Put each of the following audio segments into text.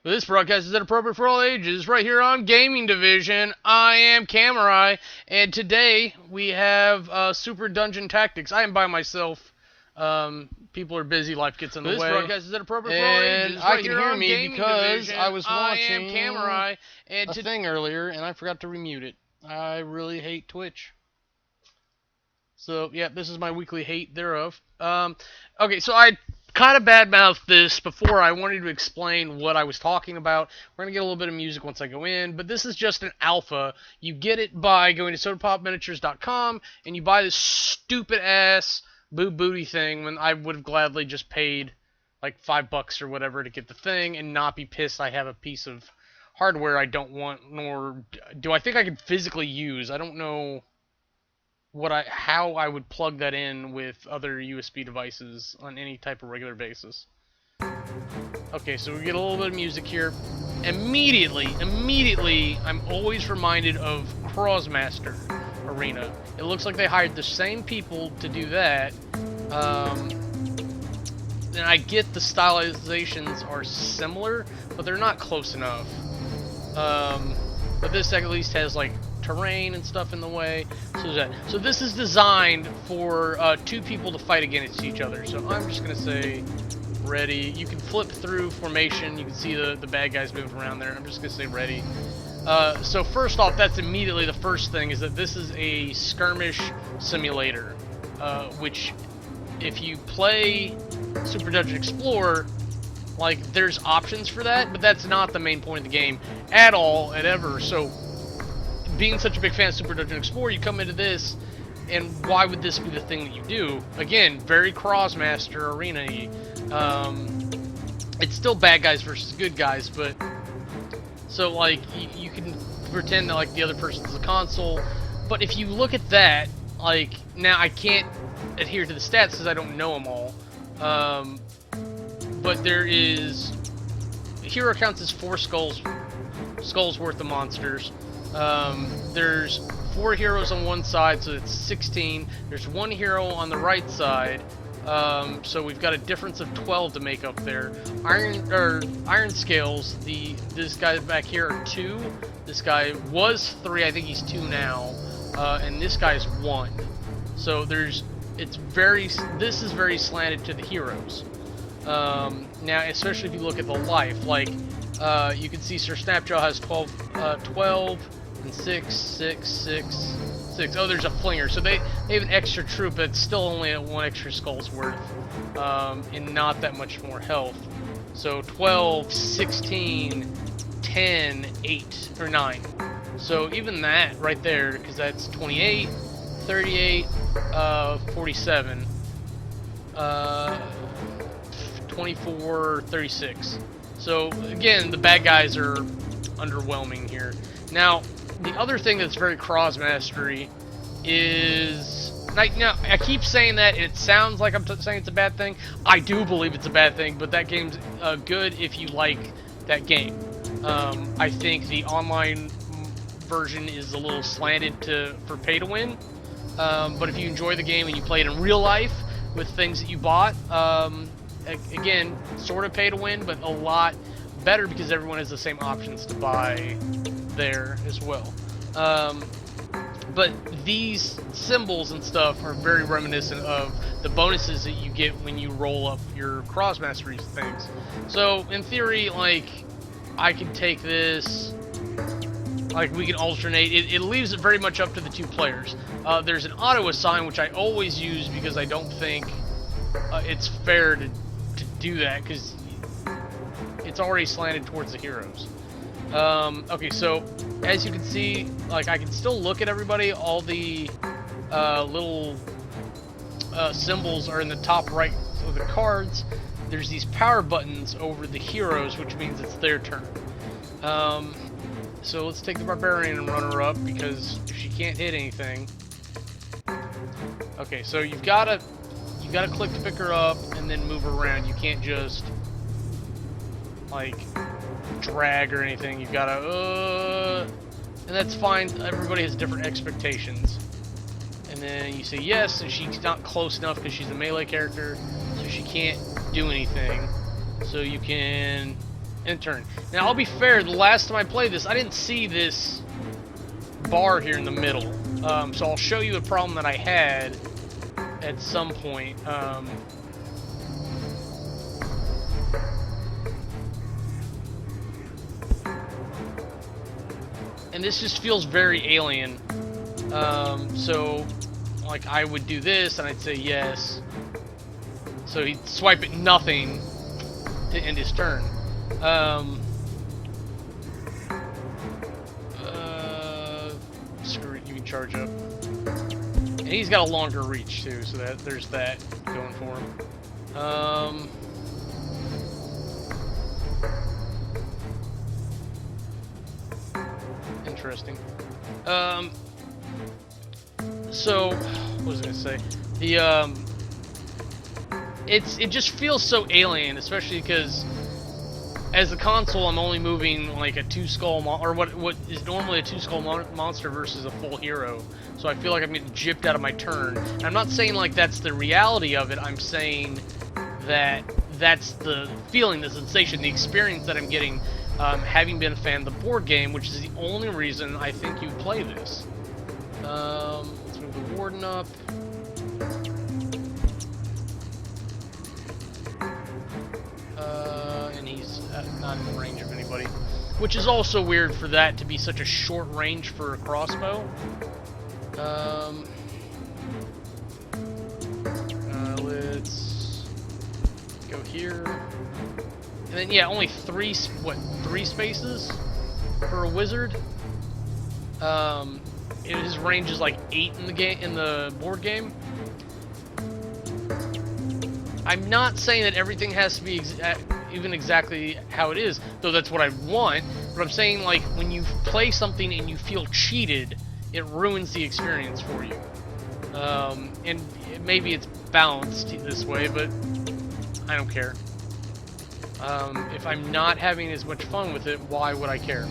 This broadcast is inappropriate for all ages, right here on Gaming Division. I am Kamurai, and today we have Super Dungeon Tactics. I am by myself. People are busy, life gets in the way. This broadcast is inappropriate for all And ages, I right can here hear on me Gaming because Division. I was watching I am Kamurai, and a thing earlier, and I forgot to remute it. I really hate Twitch. So, yeah, this is my weekly hate thereof. Okay, so I kind of badmouthed this before. I wanted to explain what I was talking about. We're going to get a little bit of music once I go in, but this is just an alpha. You get it by going to sodapopminiatures.com, and you buy this stupid-ass Boo Booty thing when I would have gladly just paid like $5 or whatever to get the thing and not be pissed I have a piece of hardware I don't want, nor do I think I could physically use. I don't know how I would plug that in with other USB devices on any type of regular basis. Okay, so we get a little bit of music here. Immediately, I'm always reminded of Crossmaster Arena. It looks like they hired the same people to do that. And I get the stylizations are similar, but they're not close enough. But this at least has like terrain and stuff in the way. So this is designed for two people to fight against each other. So I'm just gonna say ready. You can flip through formation. You can see the bad guys moving around there. I'm just gonna say ready. So first off, that's immediately the first thing, is that this is a skirmish simulator, which if you play Super Dungeon Explorer, like, there's options for that, but that's not the main point of the game at all, at ever. So being such a big fan of Super Dungeon Explorer, you come into this, and why would this be the thing that you do? Again, very Crossmaster Arena-y. It's still bad guys versus good guys, but so like you can pretend that like the other person's the console, but if you look at that, like, now I can't adhere to the stats because I don't know them all, but there is hero counts as 4 skulls worth of monsters. There's 4 heroes on one side, so it's 16. There's 1 hero on the right side, so we've got a difference of 12 to make up there. Iron scales. This guy back here are 2. This guy was 3. I think he's 2 now, and this guy's 1. So this is very slanted to the heroes. Now, especially if you look at the life, like you can see Sir Snapjaw has 12 and 6, 6, 6, 6. Oh, there's a flinger. So they have an extra troop, but it's still only at 1 extra skull's worth, and not that much more health. So 12, 16, 10, 8, or 9. So even that right there, because that's 28, 38, 47, 24, 36. So again, the bad guys are underwhelming here. Now, the other thing that's very cross-mastery is... Now, I keep saying that, and it sounds like I'm saying it's a bad thing. I do believe it's a bad thing, but that game's good if you like that game. I think the online version is a little slanted for pay-to-win. But if you enjoy the game and you play it in real life with things that you bought, again, sort of pay-to-win, but a lot better because everyone has the same options to buy there as well. But these symbols and stuff are very reminiscent of the bonuses that you get when you roll up your cross-mastery things. So, in theory, like, I can take this, like, we can alternate. It leaves it very much up to the 2 players. There's an auto-assign, which I always use because I don't think it's fair to do that, because it's already slanted towards the heroes. Okay, so as you can see, like, I can still look at everybody. All the little symbols are in the top right of the cards. There's these power buttons over the heroes, which means it's their turn. So let's take the barbarian and run her up, because if she can't hit anything. Okay, so you've got to click to pick her up and then move her around. You can't just like drag or anything. You've got to and that's fine. Everybody has different expectations. And then you say yes, and she's not close enough because she's a melee character, so she can't do anything. So you can End turn. Now, I'll be fair, the last time I played this, I didn't see this bar here in the middle. So I'll show you a problem that I had at some point. And this just feels very alien. So, like, I would do this, and I'd say yes. So he'd swipe at nothing to end his turn. Screw it, you can charge up. And he's got a longer reach, too, so that there's that going for him. Interesting. So, what was I gonna say? It just feels so alien, especially because as a console, I'm only moving like a two-skull or what is normally a two-skull monster versus a full hero. So I feel like I'm getting gypped out of my turn. And I'm not saying like that's the reality of it. I'm saying that that's the feeling, the sensation, the experience that I'm getting, having been a fan of the board game, which is the only reason I think you play this. Let's move the warden up. And he's not in range of anybody. Which is also weird for that to be such a short range for a crossbow. Let's go here. And then, yeah, only three spaces for a wizard. His range is like 8 in the game, in the board game. I'm not saying that everything has to be even exactly how it is, though that's what I want. But I'm saying, like, when you play something and you feel cheated, it ruins the experience for you. And maybe it's balanced this way, but I don't care. If I'm not having as much fun with it, why would I care?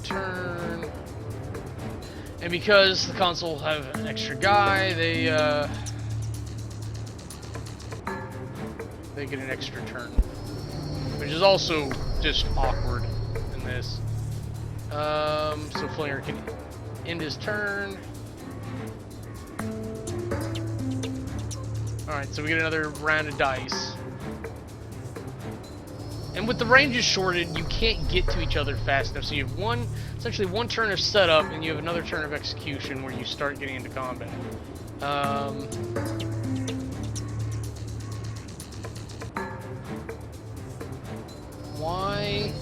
Turn. And because the console have an extra guy, they get an extra turn. Which is also just awkward in this. So Flinger can end his turn. Alright, so we get another round of dice. And with the ranges shorted, you can't get to each other fast enough. So you have essentially one turn of setup, and you have another turn of execution where you start getting into combat. Why?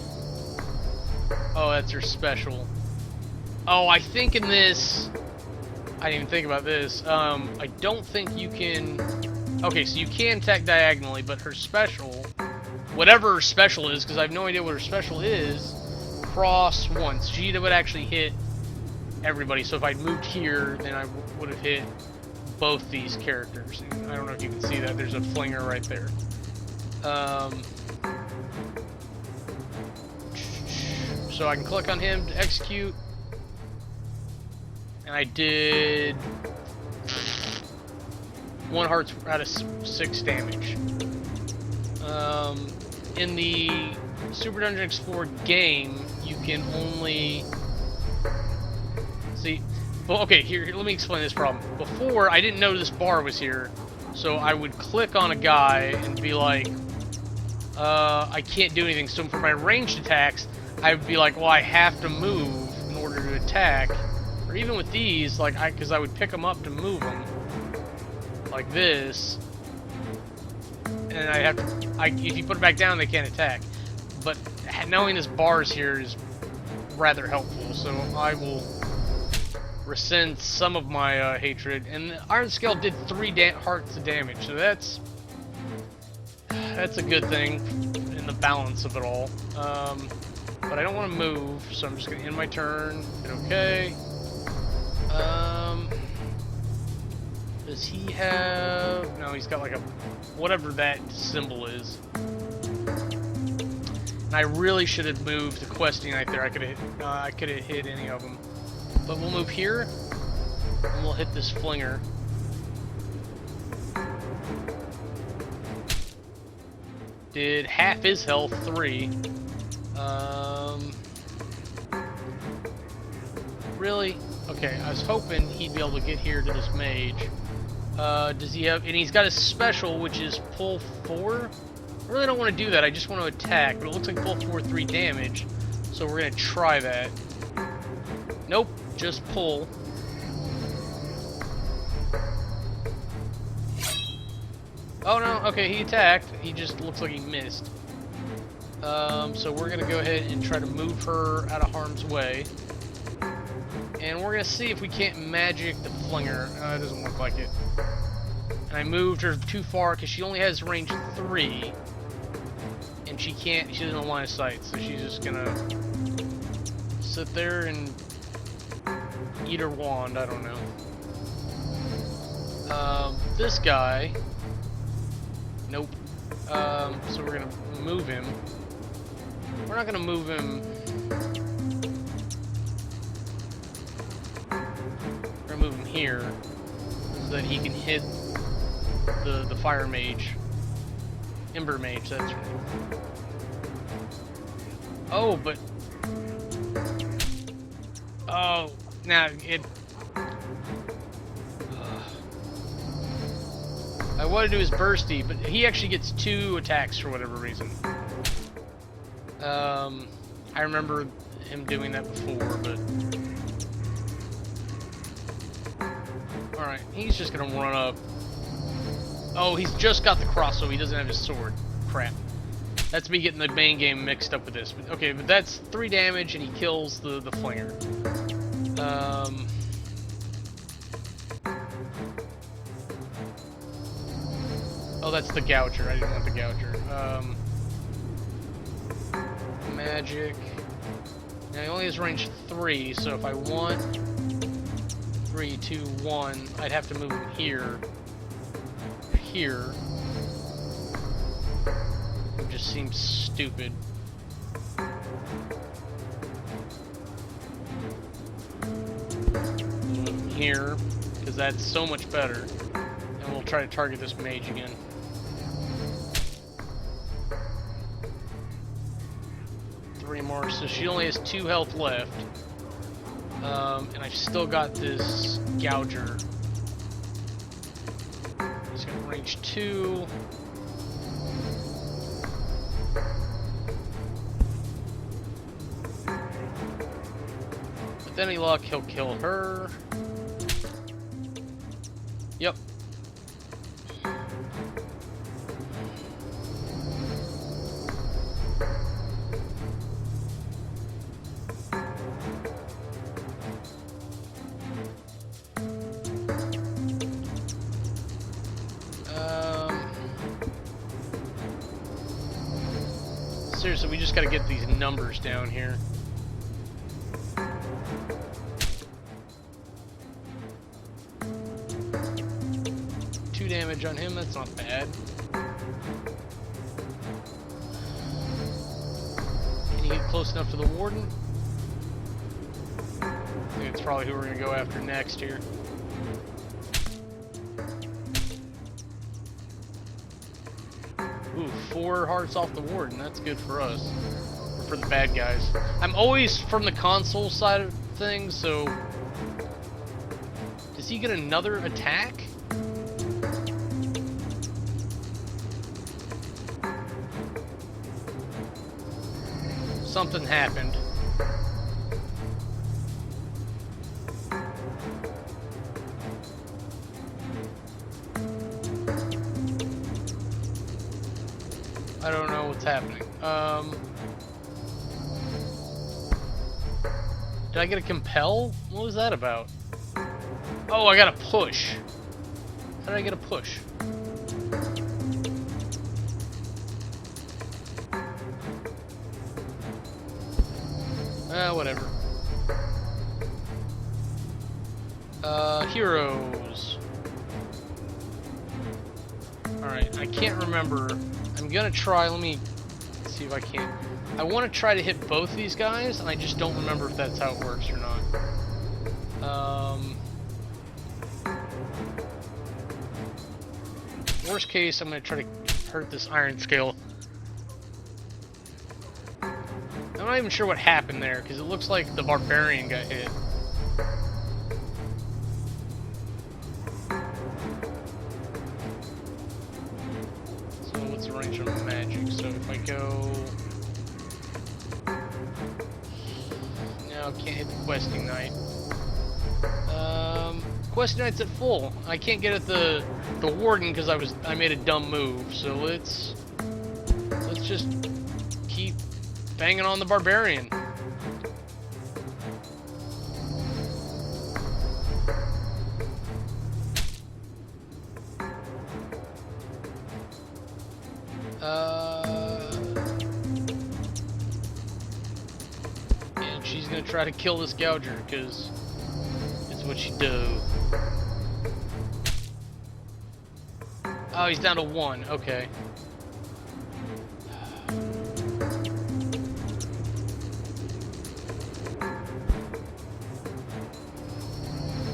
Oh, that's your special. Oh, I think in this... I didn't even think about this. I don't think you can... Okay, so you can attack diagonally, but her special... Whatever her special is, because I have no idea what her special is, cross once. She would actually hit everybody. So if I'd moved here, then I would have hit both these characters. And I don't know if you can see that. There's a flinger right there. So I can click on him to execute. And I did 1 heart out of 6 damage. In the Super Dungeon Explorer game, you can only see. Well, okay, here let me explain this problem. Before, I didn't know this bar was here, so I would click on a guy and be like, I can't do anything. So for my ranged attacks, I would be like, well, I have to move in order to attack. Or even with these, like, because I would pick them up to move them, like this. And I have to, if you put it back down, they can't attack. But knowing this bar is here is rather helpful, so I will rescind some of my hatred. And the Iron Scale did 3 hearts of damage, so that's a good thing in the balance of it all. But I don't want to move, so I'm just going to end my turn. Hit OK. Does he have... No, he's got like a... whatever that symbol is. And I really should have moved the questing right there. I could have hit any of them. But we'll move here, and we'll hit this flinger. Did half his health, 3. Really? Okay, I was hoping he'd be able to get here to this mage. Does he have... And he's got a special, which is pull 4? I really don't want to do that, I just want to attack, but it looks like pull 4, 3 damage. So we're going to try that. Nope, just pull. Oh no, okay, he attacked. He just looks like he missed. So we're going to go ahead and try to move her out of harm's way. And we're going to see if we can't magic the flinger. It doesn't look like it. And I moved her too far because she only has range 3. And she doesn't have line of sight, so she's just going to sit there and eat her wand, I don't know. This guy... Nope. So we're gonna move him. We're not gonna move him... We're gonna move him here, so that he can hit the fire mage. Ember mage, that's right. Oh, but... Oh, now it... I wanted to do his bursty, but he actually gets 2 attacks for whatever reason. I remember him doing that before, but... Alright, he's just gonna run up. Oh, he's just got the cross, so he doesn't have his sword. Crap. That's me getting the main game mixed up with this. But, okay, but that's 3 damage, and he kills the flinger. Oh, that's the Gouger. I didn't want the Gouger. Magic. Now, he only has range 3, so if I want 3, 2, 1, I'd have to move him here. Here. It just seems stupid. Move him here, because that's so much better. And we'll try to target this mage again. More, so she only has 2 health left, and I've still got this Gouger. He's got range 2. With any luck, he'll kill her. Yep. Seriously, we just gotta get these numbers down here. Two damage on him, that's not bad. Can you get close enough to the warden? I think it's probably who we're gonna go after next here. Ooh, 4 hearts off the warden. That's good for us. Or for the bad guys. I'm always from the console side of things, so... Does he get another attack? Something happened. I don't know what's happening. Did I get a compel? What was that about? Oh, I got a push. How did I get a push? Whatever. Heroes. Alright, I can't remember. I'm gonna try, let me see if I can. I want to try to hit both these guys, and I just don't remember if that's how it works or not. Worst case, I'm gonna try to hurt this iron scale. I'm not even sure what happened there, because it looks like the barbarian got hit. So what's the range on magic? So if I go... No, can't hit the questing knight. Questing knight's at full. I can't get at the warden because I made a dumb move. So let's just keep banging on the barbarian. And she's gonna try to kill this gouger because it's what she do. Oh, he's down to 1. Okay.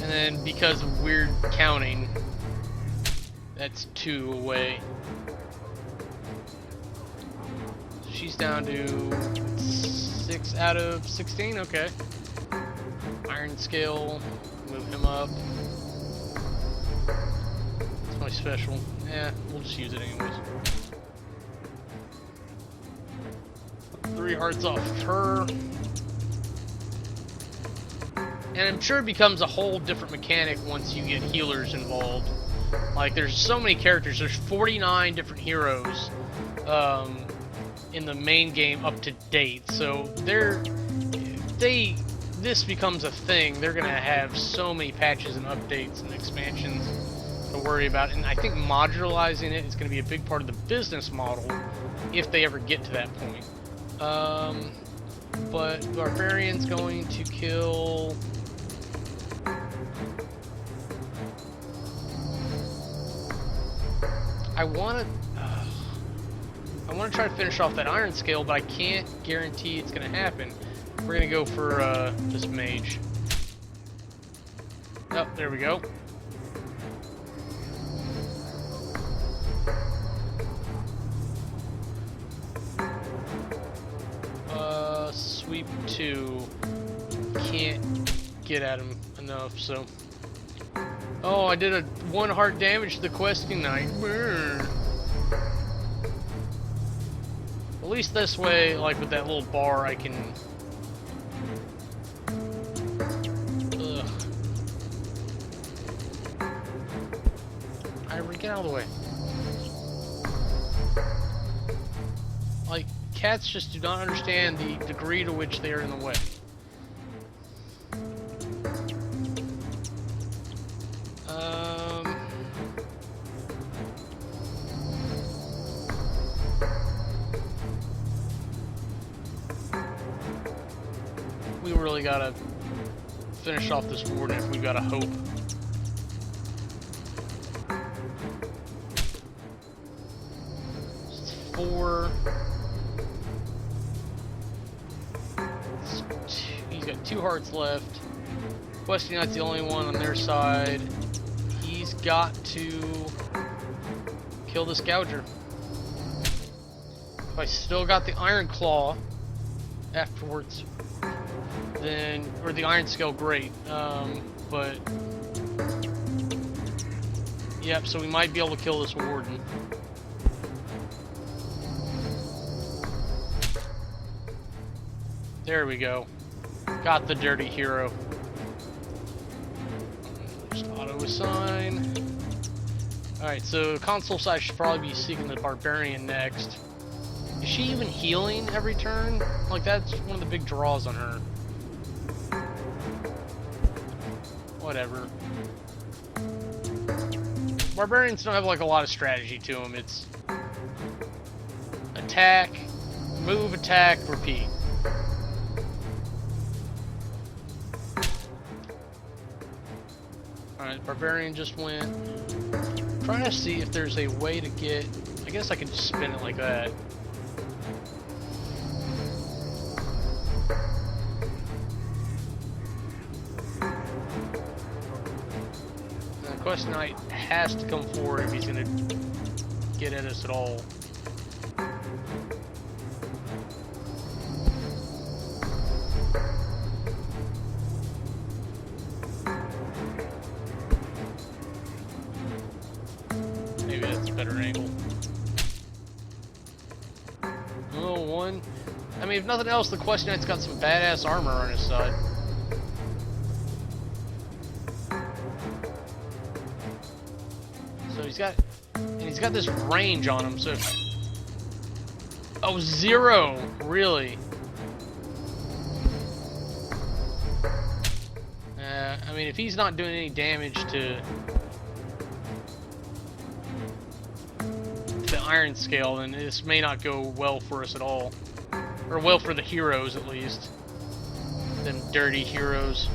And then because of weird counting, that's 2 away. She's down to 6 out of 16. Okay. Iron scale. Move him up. It's my special. Yeah, we'll just use it anyways. 3 hearts off of her. And I'm sure it becomes a whole different mechanic once you get healers involved. Like, there's so many characters. There's 49 different heroes in the main game up to date. So if this becomes a thing, they're going to have so many patches and updates and expansions to worry about, and I think modularizing it is going to be a big part of the business model if they ever get to that point. But Barbarian's going to kill... I want to try to finish off that iron scale, but I can't guarantee it's going to happen. We're going to go for this mage. Oh, there we go. Sweep 2. Can't get at him enough, so... Oh, I did a 1 heart damage to the questing knight. Brr. At least this way, like with that little bar, I can... Ugh. Alright, get out of the way. Like, cats just do not understand the degree to which they are in the way. We really gotta finish off this warden if we gotta hope. It's 4. He's got 2 hearts left. Questing Knight's the only one on their side. He's got to kill this gouger. If I still got the Iron Claw afterwards, then, or the Iron Scale, great. But yep, so we might be able to kill this warden. There we go. Got the dirty hero. Just auto-assign. Alright, so console side should probably be seeking the Barbarian next. Is she even healing every turn? Like, that's one of the big draws on her. Whatever. Barbarians don't have, like, a lot of strategy to them. It's attack, move, attack, repeat. Alright, Barbarian just went. I'm trying to see if there's a way to get... I guess I can just spin it like that. The Quest Knight has to come forward if he's going to get at us at all. better angle. Oh, one. I mean, if nothing else, the Quest Knight's got some badass armor on his side. So he's got this range on him, so... Oh, 0! Really? I mean, if he's not doing any damage to the Iron Scale, then this may not go well for us at all. Or well for the heroes, at least. Them dirty heroes.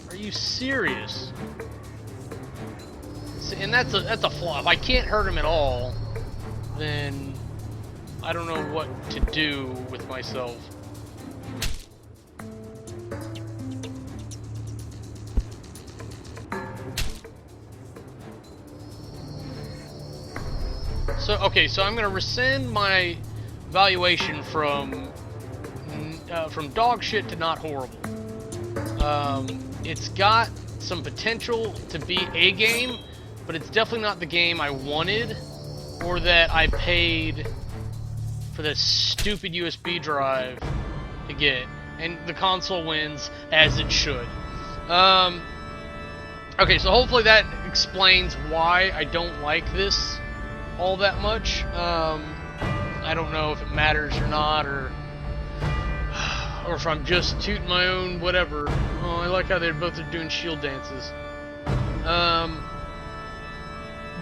Are you serious? See, and that's a flaw. If I can't hurt him at all, then I don't know what to do with myself. So, okay, so I'm going to rescind my valuation from dog shit to not horrible. It's got some potential to be a game, but it's definitely not the game I wanted, or that I paid for this stupid USB drive to get. And the console wins, as it should. Okay, so hopefully that explains why I don't like this all that much. I don't know if it matters or not, or if I'm just tooting my own whatever. Oh, I like how they're both doing shield dances.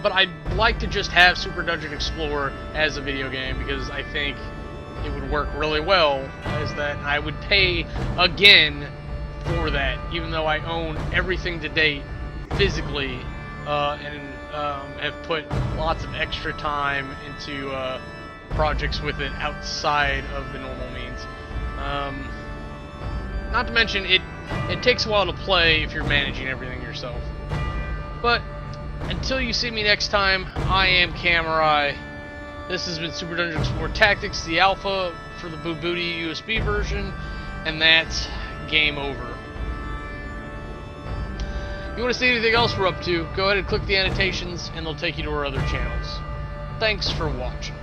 But I'd like to just have Super Dungeon Explorer as a video game, because I think it would work really well as that, and I would pay again for that, even though I own everything to date physically, and have put lots of extra time into projects with it outside of the normal means. Not to mention, it takes a while to play if you're managing everything yourself. But until you see me next time, I am Kamurai. This has been Super Dungeon Explorer Tactics, the alpha for the Boo Booty USB version, and that's game over. If you want to see anything else we're up to, go ahead and click the annotations, and they'll take you to our other channels. Thanks for watching.